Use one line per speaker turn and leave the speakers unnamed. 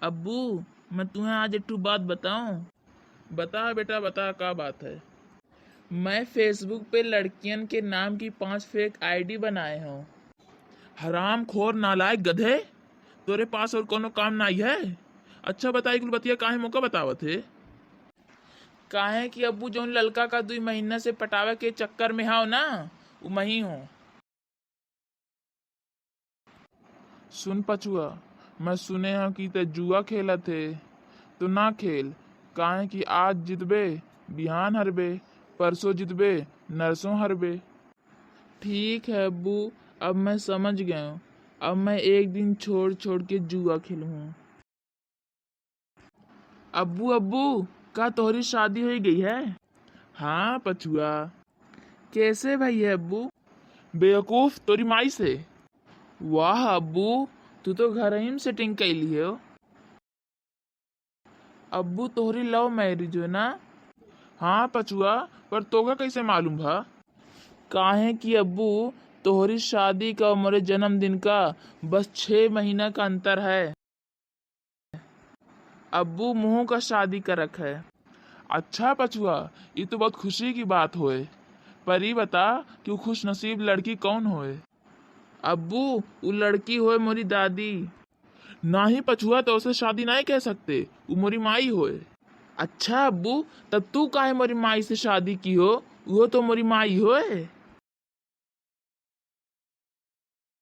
अब्बू, मैं तुम्हें आज एक बात बताऊं।
बता बेटा बता, का बात है।
मैं फेसबुक पे लड़कियन के नाम की 5 फेक आईडी बनाए हूँ।
हराम खोर नालायक गधे, तोरे पास और कोनो काम नहीं है। अच्छा बताई कुल बतिया, काहे मौका बतावत है।
काहे कि अब्बू जौन लड़का का 2 महीना से पटावे के चक्कर में हाव ना, वो मही हूँ।
सुन पचुआ, मैं सुने हैं कि ते जुआ खेला थे। तो ना खेल, काहे कि आज जितबे बिहान हरबे, परसों जितबे नरसों हरबे।
ठीक है अब्बू, अब मैं समझ गया हूँ। अब मैं एक दिन छोड़ छोड़ के जुआ खेलूँ। अब्बू अब्बू, का तोहरी शादी हो गई है?
हाँ पचुआ।
कैसे भाई है अब्बू?
बेवकूफ, तोरी माई से।
वाह अब्बू, तू तो घर ही में सेटिंग कैली हो। अब्बू तोहरी लव मैरिज हो ना?
हाँ पचुआ, पर तोगा कैसे मालूम भा?
काहे कि अब्बू तोहरी शादी का और मेरे जन्मदिन का बस 6 महीना का अंतर है। अब्बू मुँह का शादी का रख है।
अच्छा पचुआ, ये तो बहुत खुशी की बात होए। पर ये बता कि वो खुश नसीब लड़की कौन होए।
अब्बू वो लड़की होए मोरी दादी।
ना ही पचुआ, तो उसे शादी नहीं कह सकते, वो मोरी माई होए।
अच्छा अब्बू, तब तू काहे मोरी माई से शादी की हो? वो तो मोरी माई होए।